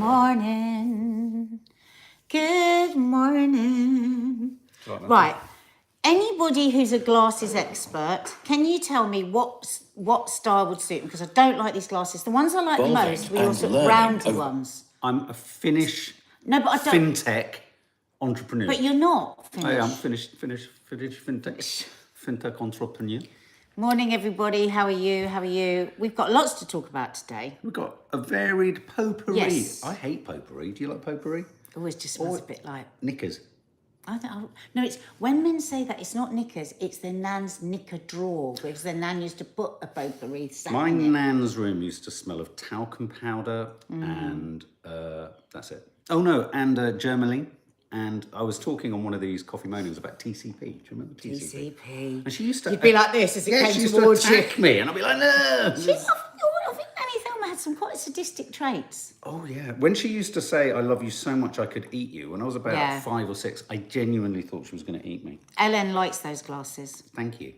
morning. Good morning. Right. Anybody who's a glasses expert, can you tell me what style would suit me? Because I don't like these glasses. The ones I like the most were your sort of roundy ones. I'm a Finnish fintech entrepreneur. But you're not Finnish. I am Finnish fintech entrepreneur. Morning, everybody. How are you? How are you? We've got lots to talk about today. We've got a varied potpourri. Yes. I hate potpourri. Do you like potpourri? Always just smells a bit like knickers. I don't. No, it's when men say that it's not knickers. It's their nan's knicker drawer because their nan used to put a potpourri. My nan's room used to smell of talcum powder and that's it. Oh no, and Germaline. And I was talking on one of these coffee mornings about TCP. Do you remember TCP? TCP. And she used to... You'd be like this as it came she used towards to attack me. And I'd be like, no. I think Nanny Thelma had some quite sadistic traits. Oh, yeah. When she used to say, I love you so much I could eat you, when I was about 5 or 6, I genuinely thought she was going to eat me. Ellen likes those glasses. Thank you.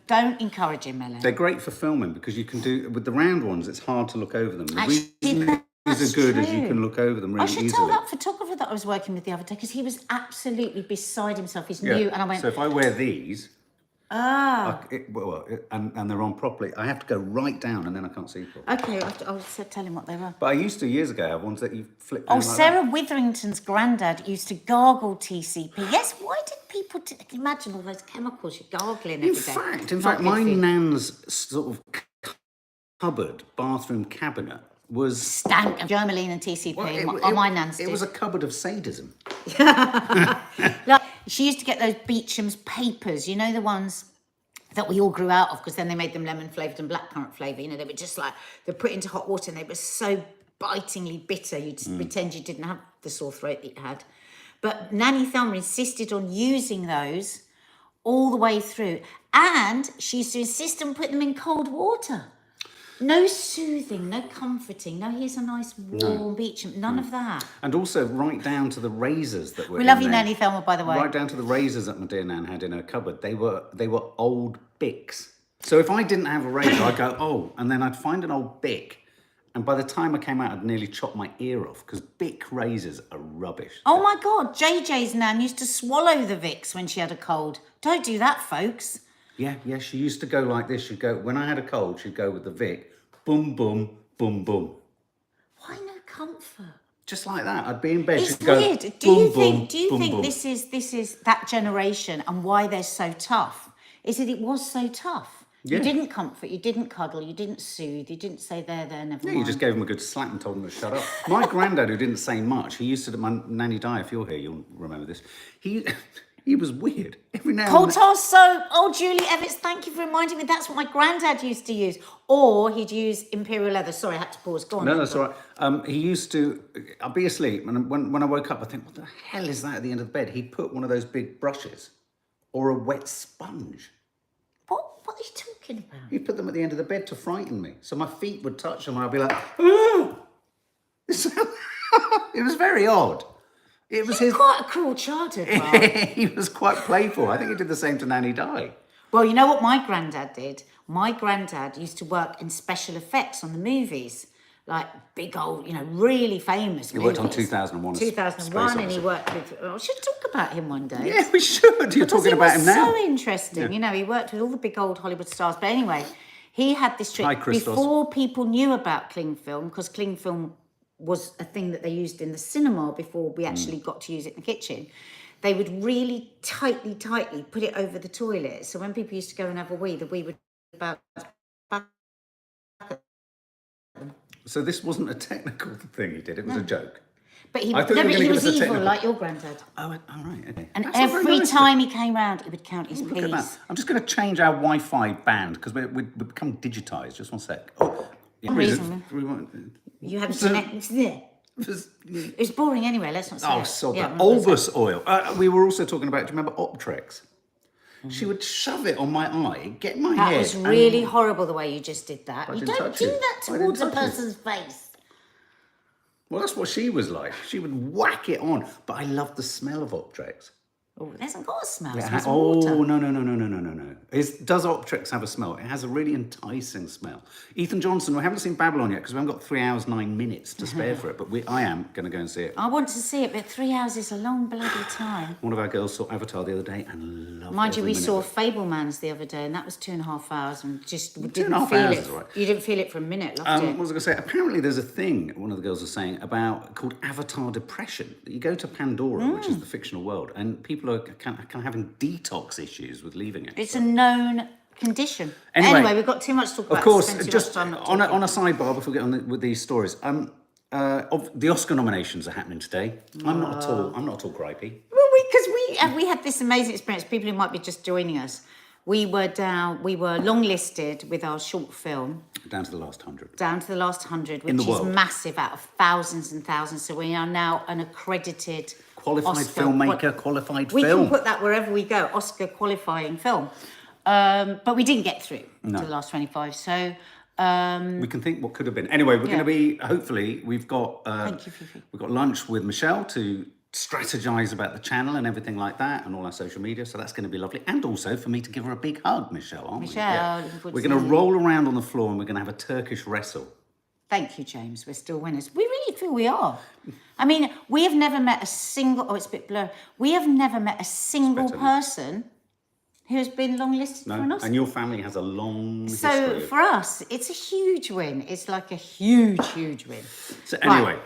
Don't encourage him, Ellen. They're great for filming because you can do... With the round ones, it's hard to look over them. Actually, as good as you can look over them really easily. I should tell that photographer that I was working with the other day because he was absolutely beside himself. He's new, and I went. So if I wear these, and they're on properly, I have to go right down, and then I can't see properly. Okay, I'll tell him what they were. But I used to years ago have ones that you flip. Oh, Sarah Witherington's granddad used to gargle TCP. Yes, why did people imagine all those chemicals you're gargling every day? In fact, my nan's sort of bathroom cabinet. Was stank of Germaline and TCP on my nan's. It was a cupboard of sadism. Like, she used to get those Beecham's papers, you know, the ones that we all grew out of because then they made them lemon flavoured and blackcurrant flavoured. You know, they were just like, they put into hot water and they were so bitingly bitter. You'd just pretend you didn't have the sore throat that you had. But Nanny Thelma insisted on using those all the way through. And she used to insist on putting them in cold water. No soothing, no comforting, no here's a nice warm Beecham, none of that. And also right down to the razors that were We love you, Nanny Thelma, by the way. Right down to the razors that my dear Nan had in her cupboard. They were old Bics. So if I didn't have a razor, I'd go, and then I'd find an old Bic. And by the time I came out, I'd nearly chopped my ear off because Bic razors are rubbish. Oh my God, JJ's Nan used to swallow the Vicks when she had a cold. Don't do that, folks. Yeah, she used to go like this. She'd go, when I had a cold, she'd go with the Vic, boom, boom, boom, boom. Why no comfort? Just like that. I'd be in bed. It's she'd weird. Go, do you boom, think this is that generation and why they're so tough? Is that it was so tough? Yeah. You didn't comfort, you didn't cuddle, you didn't soothe, you didn't say there, never mind. You just gave him a good slap and told him to shut up. My granddad, who didn't say much, he used to, my nanny Di, if you're here, you'll remember this. He was weird. Every now Coal tar soap. Oh, Julie Evans, thank you for reminding me. That's what my granddad used to use. Or he'd use imperial leather. Sorry, I had to pause. Go on. No, that's all right. He used to, I'd be asleep, and when I woke up, I think, what the hell is that at the end of the bed? He'd put one of those big brushes or a wet sponge. What are you talking about? He'd put them at the end of the bed to frighten me. So my feet would touch them, and I'd be like, oh! It was very odd. It was quite a cruel childhood, Mark. He was quite playful. I think he did the same to Nanny Di. Well, you know what my granddad did? My granddad used to work in special effects on the movies. Like big old, really famous movies. He worked on 2001. 2001 and he worked with... I should talk about him one day. Yeah, we should. You're talking about him now. So interesting. Yeah. He worked with all the big old Hollywood stars. But anyway, he had this trick before people knew about cling film, because cling film was a thing that they used in the cinema before we actually got to use it in the kitchen. They would really tightly put it over the toilet. So when people used to go and have a wee, the wee would about... So this wasn't a technical thing he did, it was a joke. But he was evil like your granddad. Oh, all right, okay. And every time he came round, he would count his peas. Look at that. I'm just going to change our Wi-Fi band because we've become digitised. Just one sec. Oh, yeah. You had a it's boring anyway, let's not say it. Oh, so that. Albus oil. We were also talking about, do you remember Optrex? She would shove it on my eye, get my head. That was really horrible the way you just did that. You don't do that towards a person's face. Well, that's what she was like. She would whack it on. But I loved the smell of Optrex. Oh, it hasn't got a smell. It It smells ha- of water. oh, no. Does Optrix have a smell? It has a really enticing smell. Ethan Johnson, we haven't seen Babylon yet because we haven't got 3 hours, 9 minutes to spare for it, but I am going to go and see it. I want to see it, but 3 hours is a long bloody time. One of our girls saw Avatar the other day and loved Mind you, every we minute saw of it. Fablemans the other day, and that was 2.5 hours, and just didn't 2.5 feel hours it. is all right. You didn't feel it for a minute, loved What it. was I going to say? Apparently, there's a thing one of the girls was saying about called Avatar depression. That you go to Pandora, which is the fictional world, and people are kind of having detox issues with leaving it. It's a known condition. Anyway, we've got too much to talk about. Of course, Spend too just much time not on talking. a sidebar before we get on with these stories. The Oscar nominations are happening today. I'm not at all gripey. Well, because we had this amazing experience. People who might be just joining us, we were long-listed with our short film Down to the last 100. down to the last 100, which In the is world. massive out of thousands and thousands. So we are now an accredited Qualified Oscar filmmaker, qualified We film. can put that wherever we go, Oscar qualifying film. But we didn't get through to the last 25. So We can think what could have been. Anyway, we're going to be, hopefully, we've got Thank you, Fifi. we've got lunch with Michelle to strategize about the channel and everything like that and all our social media. So that's going to be lovely. And also for me to give her a big hug, Michelle, aren't we? Michelle, looking forward We're to going to seeing you. roll around on the floor and we're going to have a Turkish wrestle. Thank you, James. We're still winners. We really feel we are. I mean, we have never met a single, it's a bit blurry. We have never met a single better. person who has been long-listed for an Oscar. And your family has a long So history. for us, it's a huge win. It's like a huge, huge win. So anyway,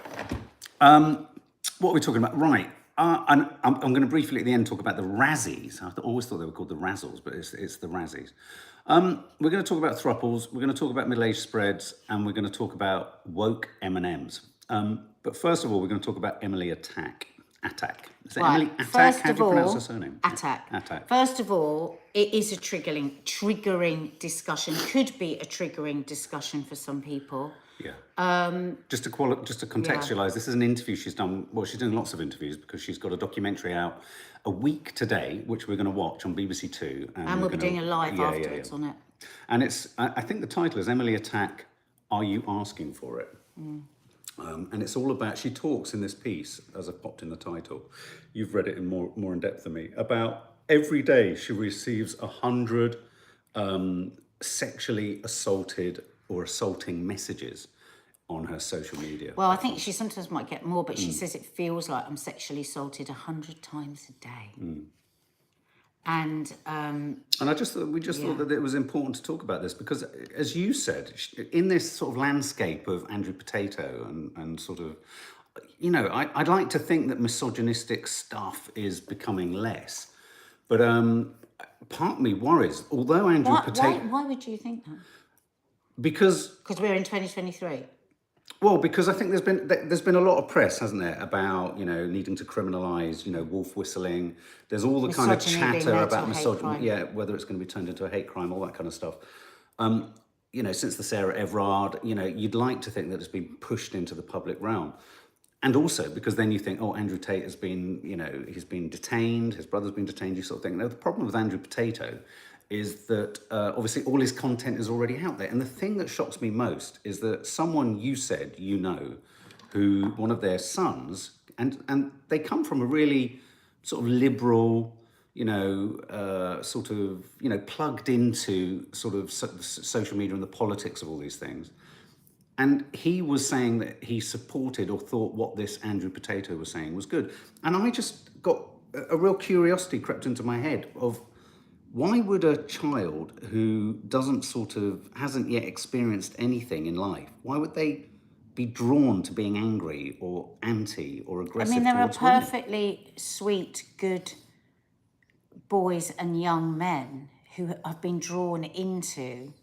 what are we talking about? Right. And I'm going to briefly at the end talk about the RAZZIEs. I always thought they were called the Razzles, but it's the RAZZIEs. We're going to talk about thruples. We're going to talk about middle-aged spreads, and we're going to talk about woke M&Ms. But first of all, we're going to talk about Emily Atack. Is it Emily Atack? First How of do you pronounce all, her surname? Attack. First of all, it is a triggering discussion. Could be a triggering discussion for some people. Yeah. Just to contextualise, this is an interview she's done. Well, she's doing lots of interviews because she's got a documentary out a week today, which we're going to watch on BBC Two. And we'll be doing a live afterwards on it. And I think the title is Emily Atack, Are You Asking For It? And it's all about, she talks in this piece, as I've popped in the title, you've read it in more in depth than me, about every day she receives 100 sexually assaulted or assaulting messages on her social media. Well, I think she sometimes might get more, but she says it feels like I'm sexually assaulted 100 times a day. And I just thought thought that it was important to talk about this because, as you said, in this sort of landscape of Andrew Potato and sort of, you know, I'd like to think that misogynistic stuff is becoming less, but part of me worries. Although Andrew Potato, why would you think that? because we're in 2023. Well, because I think there's been a lot of press, hasn't there, about, you know, needing to criminalise, you know, wolf whistling. There's all the kind of Misogyny being chatter led to about a hate misogyny, crime. yeah, whether it's going to be turned into a hate crime, all that kind of stuff. You know, since the Sarah Everard, you know, you'd like to think that it's been pushed into the public realm. And also because then you think, oh, Andrew Tate has been, you know, he's been detained, his brother's been detained, you sort of think. Now, the problem with Andrew Potato is that obviously all his content is already out there. And the thing that shocks me most is that someone you said, you know, who one of their sons, and they come from a really sort of liberal, you know, sort of, you know, plugged into sort of social media and the politics of all these things. And he was saying that he supported or thought what this Andrew Potato was saying was good. And I just got a real curiosity crept into my head of, why would a child who hasn't yet experienced anything in life, why would they be drawn to being angry or anti or aggressive? I mean, there are towards women? perfectly sweet, good boys and young men who have been drawn into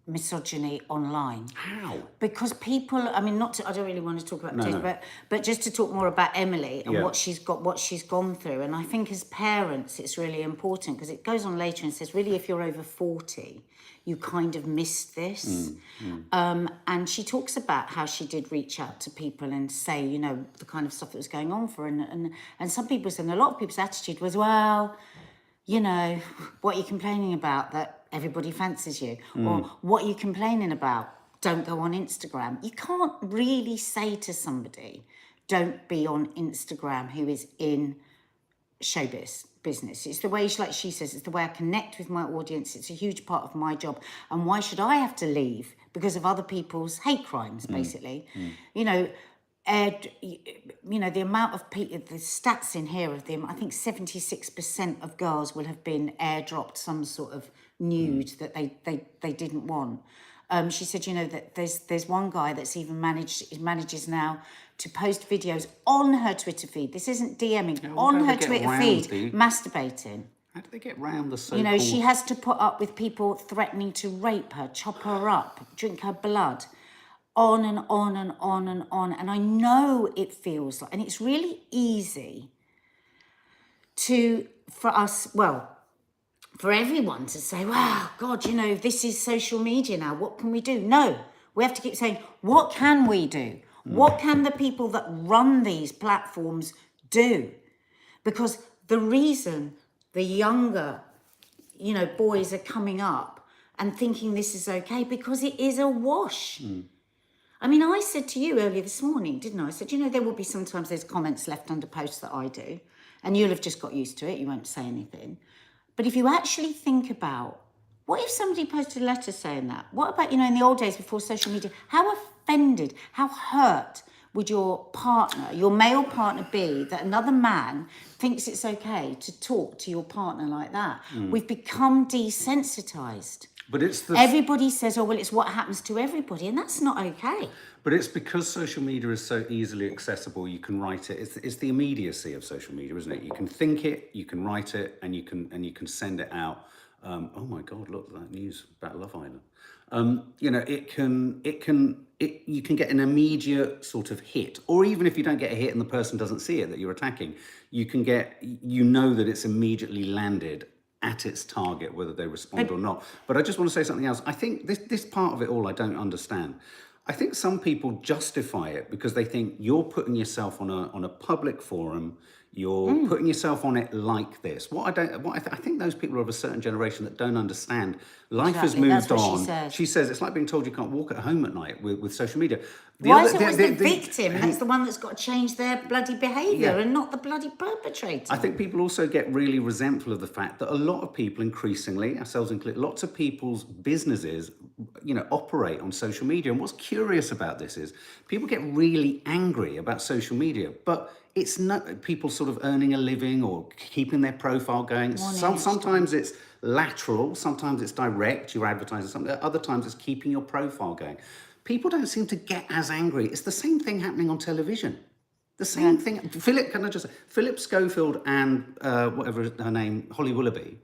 misogyny online. How? Because people, I mean, I don't really want to talk about this, but just to talk more about Emily and what she's gone through. And I think as parents, it's really important because it goes on later and says, really, if you're over 40, you kind of missed this. And she talks about how she did reach out to people and say, you know, the kind of stuff that was going on for her. And some people said, and a lot of people's attitude was, well, you know, what are you complaining about? That everybody fancies you? Or what are you complaining about? Don't go on Instagram. You can't really say to somebody, don't be on Instagram, who is in business. It's the way, like she says, it's the way I connect with my audience. It's a huge part of my job. And why should I have to leave because of other people's hate crimes, basically? You know, the amount of people, the stats in here of them, I think 76% of girls will have been airdropped some sort of nude that they didn't want. She said, you know, that there's one guy that's even manages now to post videos on her Twitter feed. This isn't DMing, on her Twitter feed, masturbating. How do they get round the so-called... You know, she has to put up with people threatening to rape her, chop her up, drink her blood, on and on and on and on. And I know it feels like, and it's really easy for everyone to say, wow, God, you know, this is social media now. What can we do? No, we have to keep saying, what can we do? What can the people that run these platforms do? Because the reason the younger, you know, boys are coming up and thinking this is okay, because it is a wash. I mean, I said to you earlier this morning, didn't I? I said, you know, there will be sometimes there's comments left under posts that I do, and you'll have just got used to it. You won't say anything. But if you actually think about, what if somebody posted a letter saying that? What about, you know, in the old days before social media, how offended, how hurt would your partner, your male partner be that another man thinks it's okay to talk to your partner like that? We've become desensitized. But it's everybody says, oh, well, it's what happens to everybody, and that's not okay. But it's because social media is so easily accessible, you can write it. It's the immediacy of social media, isn't it? You can think it, you can write it, and you can send it out. Oh my God, look at that news about Love Island. You know, you can get an immediate sort of hit, or even if you don't get a hit and the person doesn't see it that you're attacking, you know that it's immediately landed at its target, whether they respond or not. But I just want to say something else. I think this part of it all I don't understand. I think some people justify it because they think you're putting yourself on a public forum, you're putting yourself on it like this. I think those people are of a certain generation that don't understand. Life has moved on. She says it's like being told you can't walk at home at night with social media. Why is it always the victim that's the one that's got to change their bloody behaviour and not the bloody perpetrator? I think people also get really resentful of the fact that a lot of people, increasingly, ourselves included, lots of people's businesses, you know, operate on social media. And what's curious about this is people get really angry about social media, but it's not people sort of earning a living or keeping their profile going. Sometimes it's lateral, sometimes it's direct, you're advertising something, other times it's keeping your profile going. People don't seem to get as angry. It's the same thing happening on television. The same thing. Philip Schofield and whatever her name, Holly Willoughby,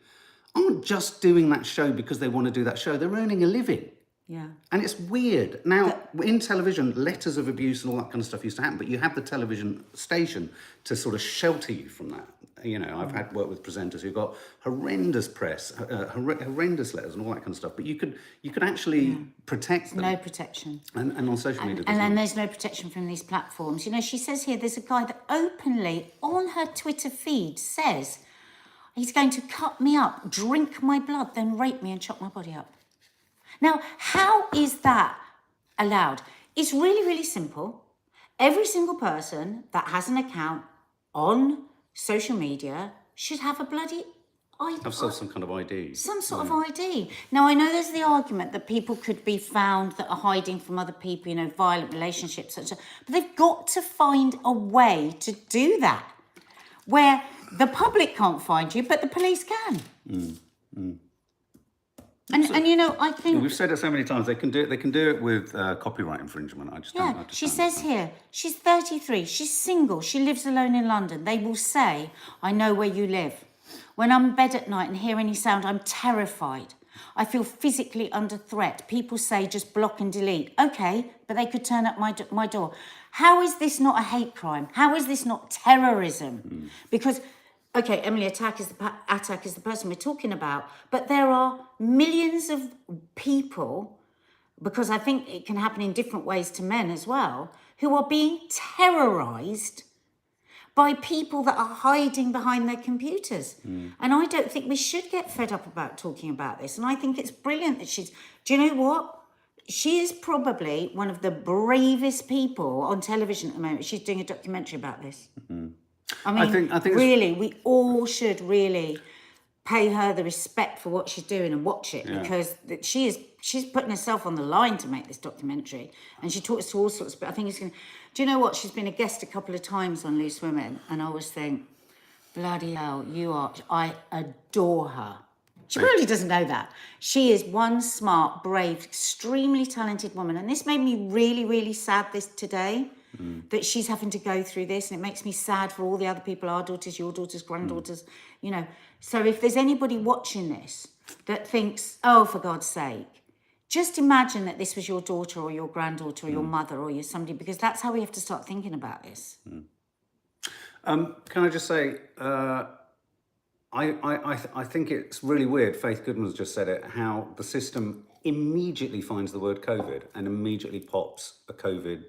aren't just doing that show because they want to do that show. They're earning a living. Yeah. And it's weird. Now, in television, letters of abuse and all that kind of stuff used to happen, but you have the television station to sort of shelter you from that. You know, I've had work with presenters who got horrendous press, horrendous letters and all that kind of stuff, but you could actually protect them. No protection. And on social media. And then there's no protection from these platforms. You know, she says here, there's a guy that openly on her Twitter feed says he's going to cut me up, drink my blood, then rape me and chop my body up. Now, how is that allowed? It's really, really simple. Every single person that has an account on social media should have a bloody ID. Have some kind of ID. Some sort of ID. Now, I know there's the argument that people could be found that are hiding from other people, you know, violent relationships, but they've got to find a way to do that where the public can't find you, but the police can. And you know, I think we've said it so many times. They can do it with copyright infringement. She says here, she's 33. She's single. She lives alone in London. They will say, "I know where you live." When I'm in bed at night and hear any sound, I'm terrified. I feel physically under threat. People say just block and delete. Okay, but they could turn up my door. How is this not a hate crime? How is this not terrorism? Because. Okay, Emily, Atack is the person we're talking about, but there are millions of people, because I think it can happen in different ways to men as well, who are being terrorised by people that are hiding behind their computers. And I don't think we should get fed up about talking about this. And I think it's brilliant that do you know what? She is probably one of the bravest people on television at the moment. She's doing a documentary about this. I mean, I think really, we all should really pay her the respect for what she's doing and watch it, because she's putting herself on the line to make this documentary, and she talks to all sorts of. I think it's going. Do you know what? She's been a guest a couple of times on Loose Women, and I always think, bloody hell, you are. I adore her. She probably doesn't know that. She is one smart, brave, extremely talented woman, and this made me really, really sad today. That she's having to go through this, and it makes me sad for all the other people, our daughters, your daughters, granddaughters, you know. So if there's anybody watching this that thinks, oh, for God's sake, just imagine that this was your daughter or your granddaughter or your mother or your somebody, because that's how we have to start thinking about this. Can I just say, I think it's really weird, Faith Goodman's just said it, how the system immediately finds the word COVID and immediately pops a COVID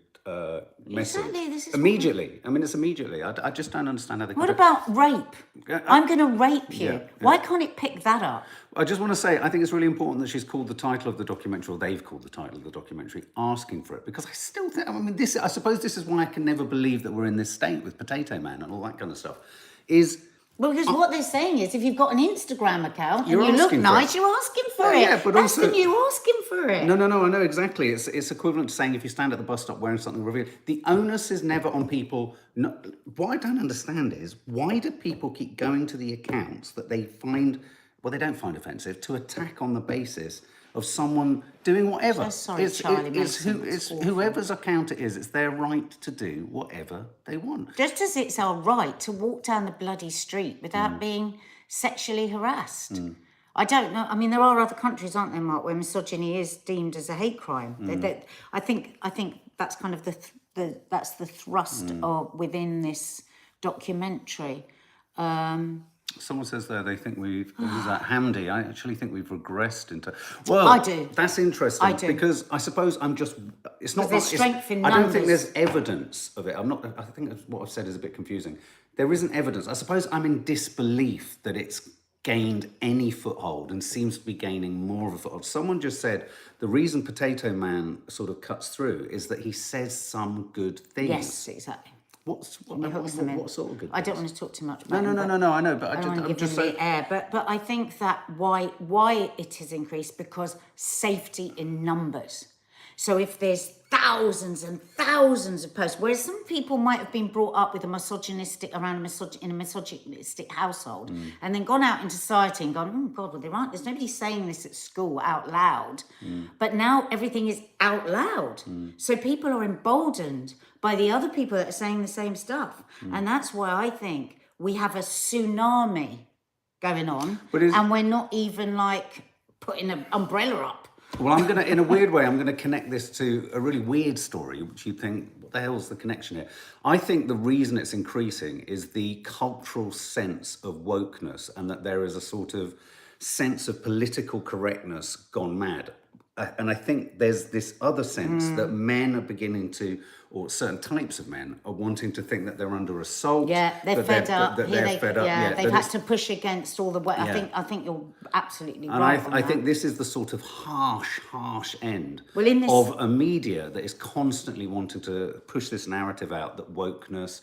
message. Exactly, this is immediately. I mean, it's immediately. I just don't understand how they. What about rape? I'm going to rape you. Yeah. Why can't it pick that up? I just want to say, I think it's really important that she's called the title of the documentary, or they've called the title of the documentary, asking for it, because I still think, I mean, I suppose this is why I can never believe that we're in this state with Potato Man and all that kind of stuff, is... Well, because what they're saying is, if you've got an Instagram account and You're you look asking for nice, it. you're asking for it. Yeah, but That's also- the new asking for it. No, I know exactly. It's equivalent to saying if you stand at the bus stop wearing something revealed. The onus is never on people. No, what I don't understand is, why do people keep going to the accounts that they find, well, they don't find offensive, to attack on the basis of someone doing whatever? So sorry, Charlie Mason. It's whoever's account it is. It's their right to do whatever they want. Just as it's our right to walk down the bloody street without being sexually harassed. I don't know. I mean, there are other countries, aren't there, Mark, where misogyny is deemed as a hate crime. I think that's kind of that's the thrust of within this documentary. Someone says there they think we've, who's that, Hamdi? I actually think we've regressed into... Well, I do. That's interesting. I do. Because I suppose I'm just... It's not... There's strength in I don't numbers. think there's evidence of it. I think what I've said is a bit confusing. There isn't evidence. I suppose I'm in disbelief that it's gained any foothold and seems to be gaining more of a foothold. Someone just said the reason Potato Man sort of cuts through is that he says some good things. Yes, exactly. What Hooks them in. sort of good I don't things? want to talk too much about No, I know, but I don't want to I'm give just them saying... the air. But I think that why it has increased, because safety in numbers. So if there's thousands and thousands of posts, whereas some people might have been brought up with in a misogynistic household, and then gone out into society and gone, oh God, well, there's nobody saying this at school out loud. But now everything is out loud. So people are emboldened by the other people that are saying the same stuff. And that's why I think we have a tsunami going on, and we're not even like putting an umbrella up. Well, I'm gonna, in a weird way, I'm gonna connect this to a really weird story, which you think, what the hell's the connection here? I think the reason it's increasing is the cultural sense of wokeness, and that there is a sort of sense of political correctness gone mad. And I think there's this other sense that men are beginning to, or certain types of men are wanting to think that they're under assault. Yeah, they're fed up. They're fed up. Yeah, they've had to push against all the way. I think you're absolutely and right. I think this is the sort of harsh end Well, of a media that is constantly wanting to push this narrative out that wokeness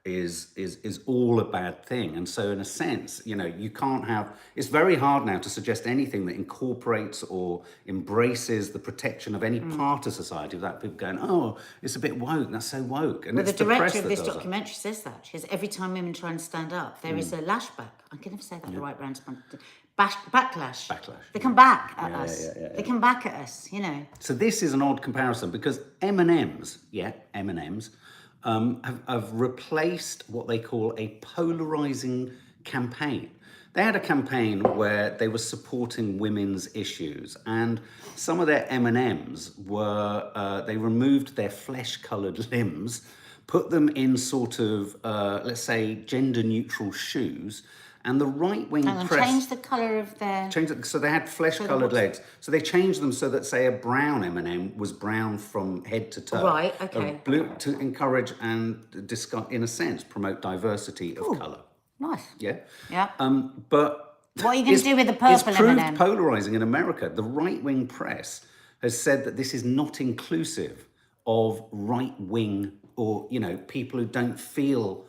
is all a bad thing. And so in a sense, you know, you can't have, it's very hard now to suggest anything that incorporates or embraces the protection of any part of society without people going, oh, it's a bit woke, that's so woke. And Well, it's the press director of that this does that. documentary says that. She says every time women try and stand up, there is a lashback. I can never say that the right round. Backlash. They come back at us. They come back at us, you know. So this is an odd comparison because M&Ms, M&Ms, have replaced what they call a polarizing campaign. They had a campaign where they were supporting women's issues, and some of their M&Ms were, they removed their flesh-coloured limbs, put them in sort of, let's say, gender-neutral shoes, and the right-wing press... changed the colour of their... So they had flesh-coloured legs. So they changed them so that, say, a brown M&M was brown from head to toe. Right, okay. Blue, to encourage and discuss, in a sense, promote diversity of colour. Nice. Yeah? Yeah. But... What are you going to do with the purple It's proved M&M? polarising in America. The right-wing press has said that this is not inclusive of right-wing or, you know, people who don't feel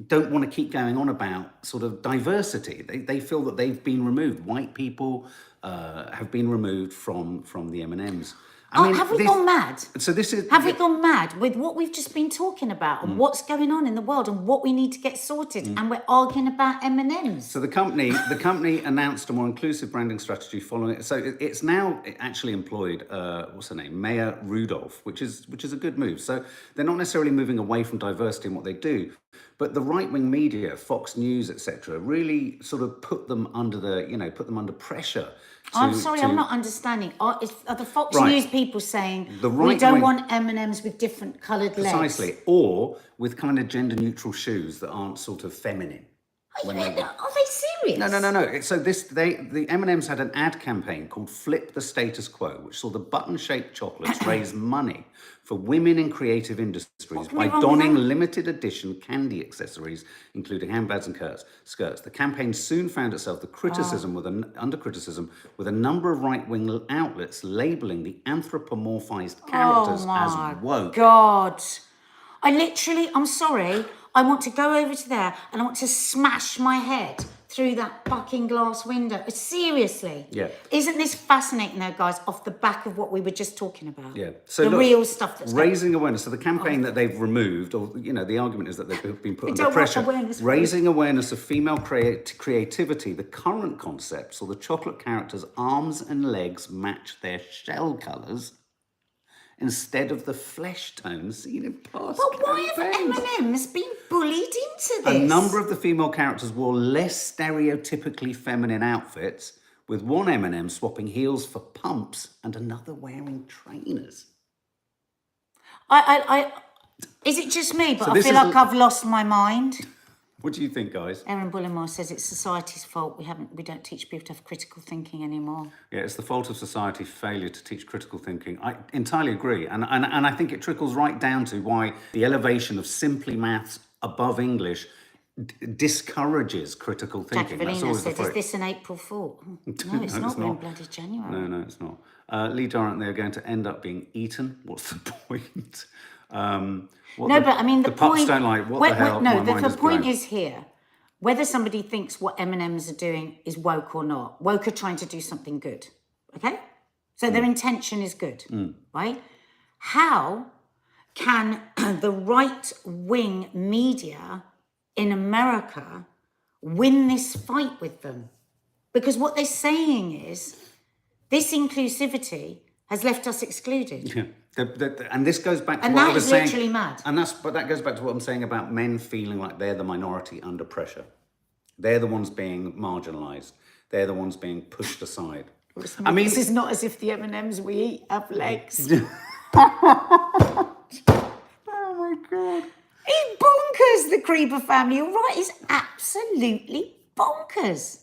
don't want to keep going on about sort of diversity. They feel that they've been removed. White people have been removed from the M&Ms. Have we gone mad? So this is... Have we gone mad with what we've just been talking about and what's going on in the world and what we need to get sorted, and we're arguing about M&Ms? So the company announced a more inclusive branding strategy following it. So it's now actually employed what's her name, Maya Rudolph, which is a good move. So they're not necessarily moving away from diversity in what they do, but the right-wing media, Fox News, etc., really sort of put them under pressure. I'm sorry, I'm not understanding. Are the Fox Right. News people saying The we don't right-wing- want M&Ms with different coloured legs? Precisely, or with kind of gender-neutral shoes that aren't sort of feminine. Are they serious? No. So the M&Ms had an ad campaign called "Flip the Status Quo," which saw the button-shaped chocolates raise money for women in creative industries by donning limited edition candy accessories, including handbags and skirts. The campaign soon found itself under criticism with a number of right-wing outlets labelling the anthropomorphized characters as woke. God. I'm sorry, I want to go over to there and I want to smash my head through that fucking glass window. Seriously. Yeah. Isn't this fascinating though, guys, off the back of what we were just talking about? Yeah. So the real stuff that's raising awareness. So the campaign that they've removed, or the argument is that they've been put under pressure. Awareness, raising awareness of female creativity. The current concept saw the chocolate characters' arms and legs match their shell colours instead of the flesh tones seen in past But why have campaigns. M&Ms been bullied into this? A number of the female characters wore less stereotypically feminine outfits, with one M&M swapping heels for pumps and another wearing trainers. Is it just me? But So I this feel is like I've lost my mind. What do you think, guys? Erin Bullimore says it's society's fault. We don't teach people to have critical thinking anymore. Yeah, it's the fault of society's failure to teach critical thinking. I entirely agree. And I think it trickles right down to why the elevation of simply maths above English discourages critical thinking. Jackie That's Valina always the said, phrase. is this an April Fool? No, it's not. We're in bloody January. No, it's not. Lee Durant, they're going to end up being eaten. What's the point? The pups point, don't like. What the hell? The point is here. Whether somebody thinks what M&Ms are doing is woke or not, woke are trying to do something good. Okay, so their intention is good, right? How can the right-wing media in America win this fight with them? Because what they're saying is this inclusivity has left us excluded. Yeah. And this goes back to And what that I was is saying. literally mad. But that goes back to what I'm saying about men feeling like they're the minority under pressure. They're the ones being marginalised. They're the ones being pushed aside. This is not as if the M&Ms we eat have legs. Oh my God. It's bonkers, the Creeper family. You're right, it's absolutely bonkers.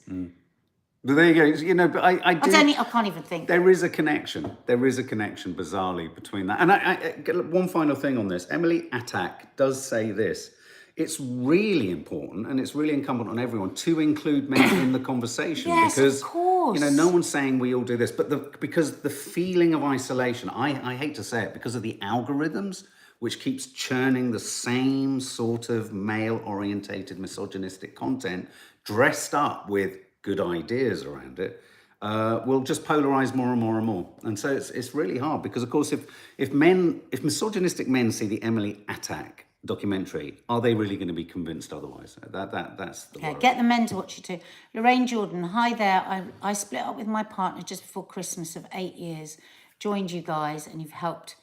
But there you go. But I can't even think. There is a connection. There is a connection, bizarrely, between that. And one final thing on this. Emily Atack does say this. It's really important, and it's really incumbent on everyone to include men in the conversation. Yes, because, of course. no one's saying we all do this, but because the feeling of isolation, I hate to say it, because of the algorithms, which keeps churning the same sort of male-orientated misogynistic content, dressed up with good ideas around it, will just polarize more and more and more. And so it's really hard because, of course, if misogynistic men see the Emily Atack documentary, are they really going to be convinced otherwise? That's the worry. Get the men to watch it too. Lorraine Jordan, hi there. I split up with my partner just before Christmas of 8 years. Joined you guys, and you've helped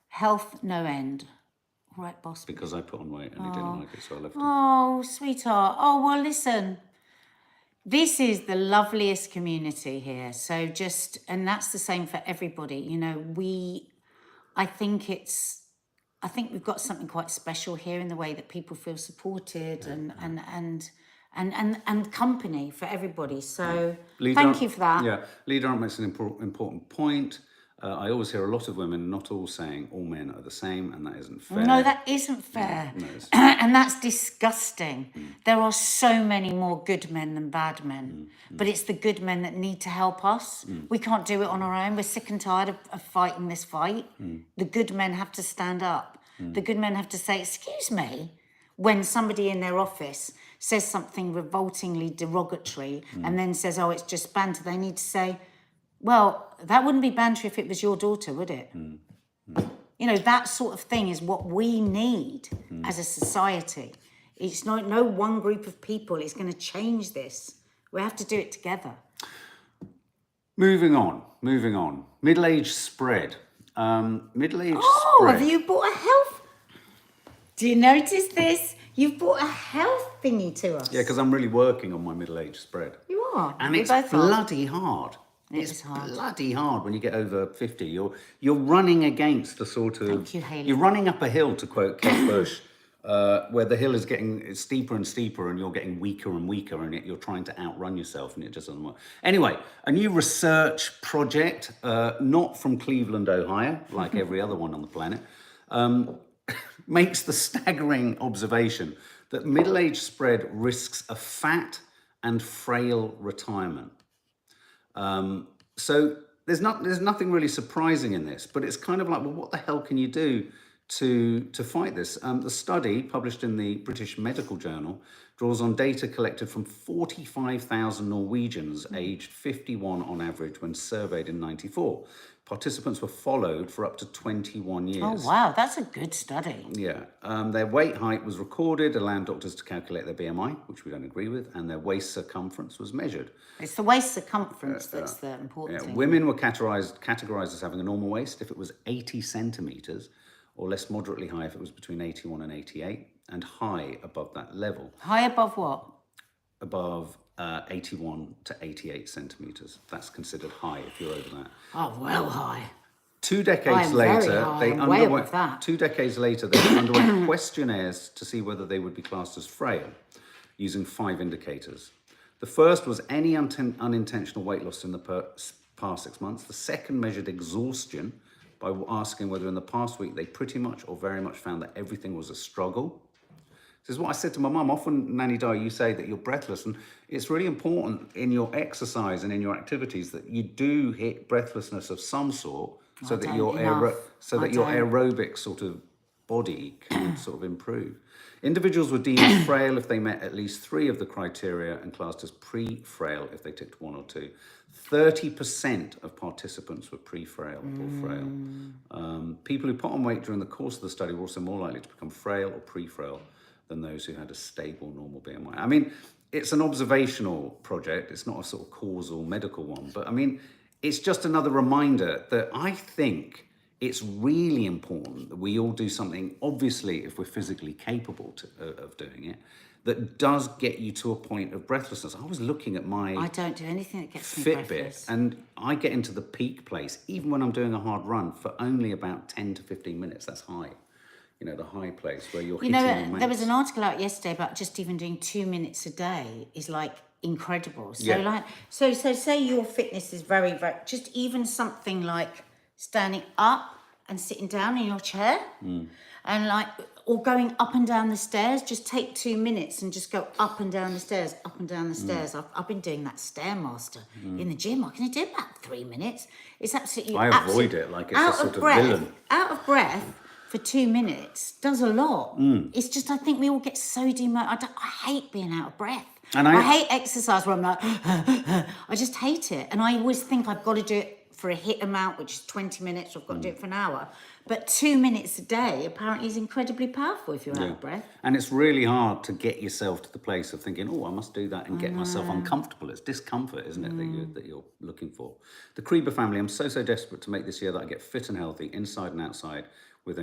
health no end. All right, boss. Because I put on weight and he didn't like it, so I left him. Oh, sweetheart. Oh, well, listen. This is the loveliest community here. So and that's the same for everybody. I think we've got something quite special here in the way that people feel supported and company for everybody. So thank you for that. Yeah, Lee Durant makes an important point. I always hear a lot of women, not all, saying all men are the same, and that isn't fair. No, that isn't fair. No, and that's disgusting. There are so many more good men than bad men. But it's the good men that need to help us. We can't do it on our own. We're sick and tired of fighting this fight. The good men have to stand up. The good men have to say, excuse me, when somebody in their office says something revoltingly derogatory and then says, oh, it's just banter, they need to say, well, that wouldn't be banter if it was your daughter, would it? You know, that sort of thing is what we need as a society. It's not, no one group of people is going to change this. We have to do it together. Moving on. Middle-age spread. Middle-age Oh, spread. have you bought a health? Do you notice this? You've bought a health thingy to us. Yeah, because I'm really working on my middle-age spread. You are. And We it's both are. bloody hard. It's hard. Bloody hard when you get over 50. You're running against the sort of... Thank you, Hayley. You're running up a hill, to quote Kate Bush, where the hill is getting steeper and steeper and you're getting weaker and weaker, and yet you're trying to outrun yourself and it just doesn't work. Anyway, a new research project, not from Cleveland, Ohio, like every other one on the planet, makes the staggering observation that middle-age spread risks a fat and frail retirement. So there's nothing really surprising in this, but it's kind of like, well, what the hell can you do to fight this? The study, published in the British Medical Journal, draws on data collected from 45,000 Norwegians aged 51 on average when surveyed in 94. Participants were followed for up to 21 years. Oh, wow, that's a good study. Yeah. Their weight height was recorded, allowing doctors to calculate their BMI, which we don't agree with, and their waist circumference was measured. It's the waist circumference that's the important thing. Women were categorized as having a normal waist if it was 80 centimeters, or less moderately high if it was between 81 and 88, and high above that level. High above what? Above 81 to 88 centimeters. That's considered high if you're over that. Oh, well high. 2 decades I'm very later, high. they I'm way underwent above that. 2 decades later they underwent questionnaires to see whether they would be classed as frail, using 5 indicators. The first was any unintentional weight loss in the past 6 months. The second measured exhaustion by asking whether in the past week they pretty much or very much found that everything was a struggle. This is what I said to my mum. Often, Nanny Di, you say that you're breathless, and it's really important in your exercise and in your activities that you do hit breathlessness of some sort, so that your aerobic sort of body can sort of improve. Individuals were deemed frail if they met at least 3 of the criteria and classed as pre-frail if they ticked 1 or 2. 30% of participants were pre-frail or frail. People who put on weight during the course of the study were also more likely to become frail or pre-frail than those who had a stable normal BMI. I mean, it's an observational project. It's not a sort of causal medical one. But I mean, it's just another reminder that I think it's really important that we all do something, obviously, if we're physically capable of doing it, that does get you to a point of breathlessness. I was looking at my I don't do anything that gets me Fitbit, breathless. and I get into the peak place, even when I'm doing a hard run, for only about 10 to 15 minutes. That's high. You know, the high place where you're hitting your max. There was an article out yesterday about just even doing 2 minutes a day is like incredible. So Yeah. so say your fitness is very, very, just even something like standing up and sitting down in your chair and like, or going up and down the stairs, just take 2 minutes and just go up and down the stairs, up and down the stairs. I've been doing that Stairmaster in the gym. I can do about 3 minutes. It's absolutely... I avoid it like it's a sort of villain. Out of breath for 2 minutes does a lot. It's just, I think we all get so demotivated. I hate being out of breath. And I hate exercise where I'm like, I just hate it. And I always think I've got to do it for a hit amount, which is 20 minutes, or I've got to do it for an hour. But 2 minutes a day apparently is incredibly powerful if you're out of breath. And it's really hard to get yourself to the place of thinking, oh, I must do that and get myself uncomfortable. It's discomfort, isn't it, that you're looking for. The Krieber family, I'm so desperate to make this year that I get fit and healthy inside and outside with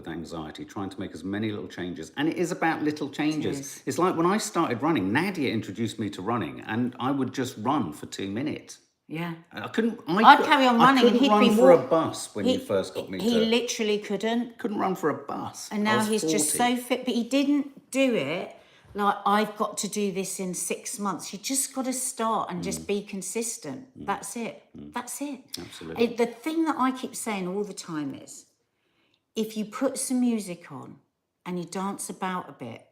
anxiety, trying to make as many little changes. And it is about little changes. It's like when I started running, Nadia introduced me to running, and I would just run for 2 minutes. Yeah. I'd carry on running and he'd run be for a bus when you first got me He literally couldn't. Couldn't run for a bus. And now he's just so fit, but he didn't do it like, I've got to do this in 6 months. You just got to start and just be consistent. That's it. That's it. Absolutely. The thing that I keep saying all the time is, if you put some music on and you dance about a bit,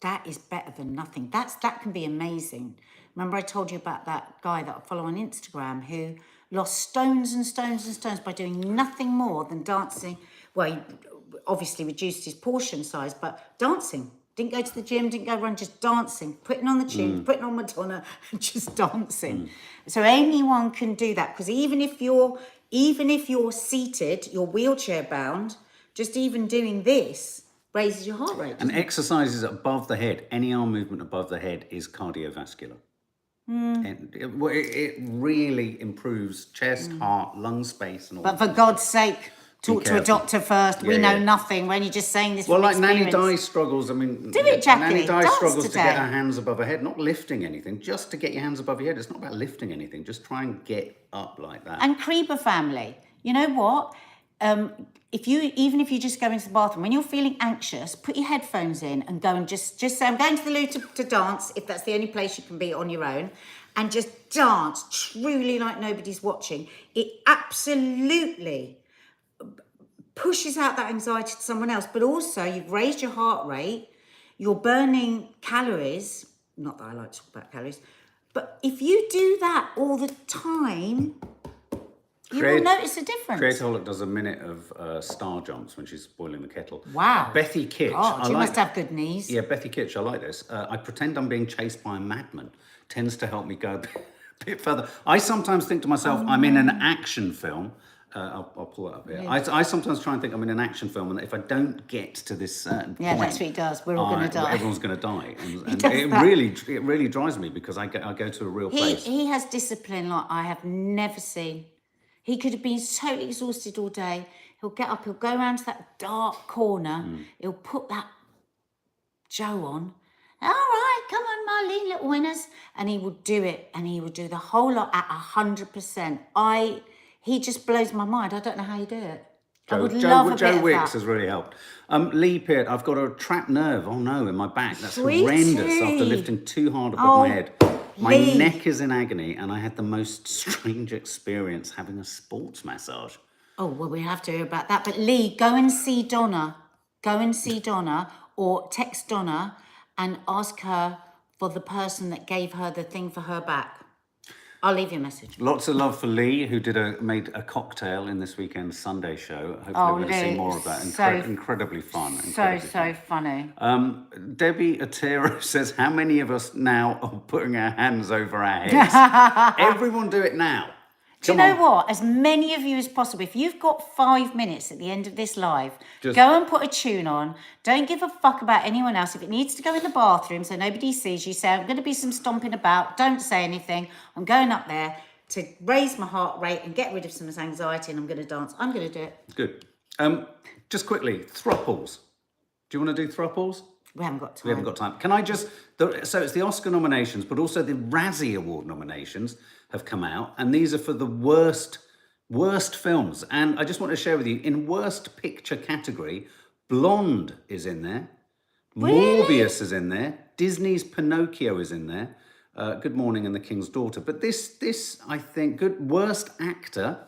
that is better than nothing. That can be amazing. Remember I told you about that guy that I follow on Instagram who lost stones and stones and stones by doing nothing more than dancing. Well, he obviously reduced his portion size, but dancing. Didn't go to the gym, didn't go run, just dancing, putting on the tunes, putting on Madonna, and just dancing. So anyone can do that, because even if you're seated, you're wheelchair bound, just even doing this raises your heart rate. And exercises above the head, any arm movement above the head is cardiovascular. And it really improves chest, heart, lung space, and all. But for God's sake, talk to a doctor first. We know nothing. We're only just saying this. Well, from like Nanny experience. Di struggles. I mean, Do it, Jackie. Nanny Di Dance struggles today. to get her hands above her head, not lifting anything, just to get your hands above your head. It's not about lifting anything. Just try and get up like that. And Creeper family, you know what? If you just go into the bathroom when you're feeling anxious, put your headphones in and go and just say, I'm going to the loo to dance, if that's the only place you can be on your own, and just dance truly like nobody's watching. It absolutely pushes out that anxiety to someone else, but also you've raised your heart rate, you're burning calories. Not that I like to talk about calories, but if you do that all the time, you will notice a difference. Creataholic does a minute of star jumps when she's boiling the kettle. Wow. Bethy Kitch. God, you must have good knees. Yeah, Bethy Kitch, I like this. I pretend I'm being chased by a madman. Tends to help me go a bit further. I sometimes think to myself, I'm in an action film. I'll pull it up here. I sometimes try and think I'm in an action film, and if I don't get to this certain point, that's what he does. We're all going to die. Everyone's going to die, and it really drives me, because I go to a real place. He has discipline like I have never seen. He could have been totally exhausted all day. He'll get up, he'll go around to that dark corner, he'll put that Joe on. All right, come on, Marlene, little winners. And he will do it, and he will do the whole lot at 100%. He just blows my mind. I don't know how you do it. I would love a bit Joe of Wicks that. has really helped. Lee Peart, I've got a trapped nerve. Oh no, in my back. That's horrendous after lifting too hard above my head. My Lee. neck is in agony, and I had the most strange experience having a sports massage. Oh, well, we have to hear about that. But Lee, go and see Donna. Go and see Donna, or text Donna and ask her for the person that gave her the thing for her back. I'll leave you a message. Lots of love for Lee, who made a cocktail in this weekend's Sunday show. Hopefully we're going to see more of that. Incredibly fun. So funny. Debbie Atero says, how many of us now are putting our hands over our heads? Everyone do it now. Do you know what? As many of you as possible, if you've got 5 minutes at the end of this live, go and put a tune on. Don't give a fuck about anyone else. If it needs to go in the bathroom so nobody sees you, say, I'm going to be some stomping about. Don't say anything. I'm going up there to raise my heart rate and get rid of some anxiety, and I'm going to dance. I'm going to do it. Good. Just quickly, thruples. Do you want to do thruples? We haven't got time. We haven't got time. Can I just... So it's the Oscar nominations, but also the Razzie Award nominations have come out, and these are for the worst films. And I just want to share with you, in worst picture category, Blonde is in there. Really? Morbius is in there. Disney's Pinocchio is in there. Good Morning and the King's Daughter. But this I think, worst actor,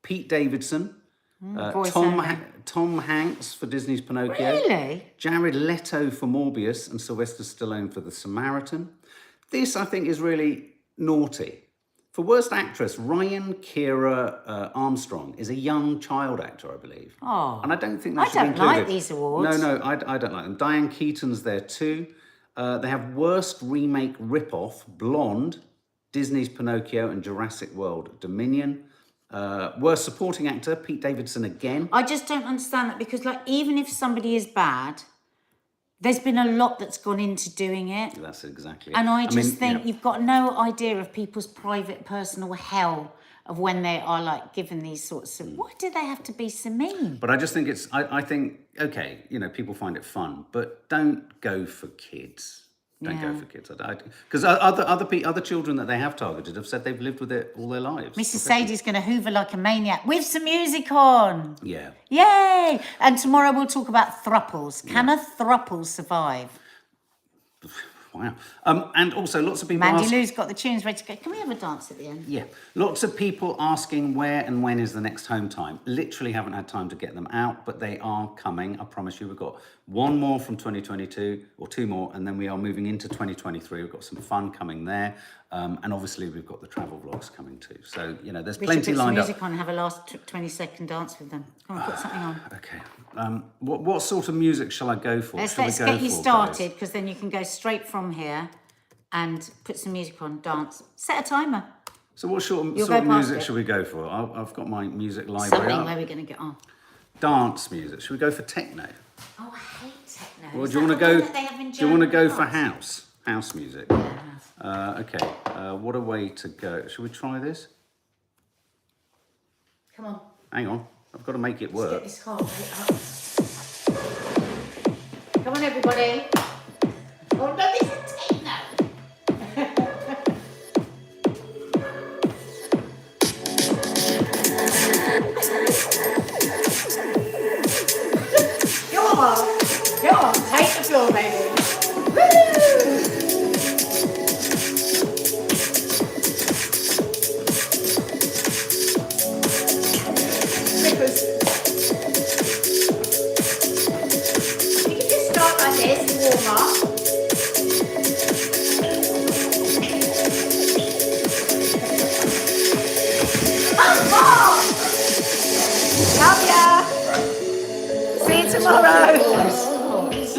Pete Davidson. Tom Hanks for Disney's Pinocchio. Really? Jared Leto for Morbius, and Sylvester Stallone for The Samaritan. This, I think, is really naughty. For worst actress, Ryan Kira Armstrong is a young child actor, I believe. Oh, and I don't think that should be I included. don't like these awards. No, I don't like them. Diane Keaton's there too. They have worst remake rip-off, Blonde, Disney's Pinocchio, and Jurassic World Dominion. Worst supporting actor, Pete Davidson again. I just don't understand that, because even if somebody is bad, there's been a lot that's gone into doing it. That's exactly it. And I just think you've got no idea of people's private, personal hell of when they are given these sorts of, why do they have to be so mean? But I just think I think, okay, people find it fun, but don't go for kids. Don't go for kids. Because other children that they have targeted have said they've lived with it all their lives. Mrs. Sadie's going to hoover like a maniac with some music on. Yeah. Yay! And tomorrow we'll talk about thruples. Can a thruple survive? Wow. And also lots of people Mandy Lou's got the tunes ready to go. Can we have a dance at the end? Yeah. Lots of people asking where and when is the next home time. Literally haven't had time to get them out, but they are coming. I promise you, we've got one more from 2022, or two more, and then we are moving into 2023. We've got some fun coming there, and obviously we've got the travel vlogs coming too. So, you know, there's We plenty should put some lined up. music on and have a last 20-second dance with them. Come on, put something on. Okay. What sort of music shall I go for? Let's Shall we get go you for, started, guys? because then you can go straight from here and put some music on, dance. Set a timer. So what sort You'll of go past music it. should we go for? I've got my music library Something up. where we're going to get on. Dance music. Should we go for techno? Oh, I hate techno. Or Is do you that want to the one go? that they have in Do you want to German go for clubs? house music? Yeah. Okay. What a way to go. Shall we try this? Come on. Hang on. I've got to make it Let's work. get this heart rate up. Come on, everybody. Oh, no, this is techno. Go on, take the floor, baby. Woo! Slippers. You can just start like this, warm up. Love ya. See you tomorrow.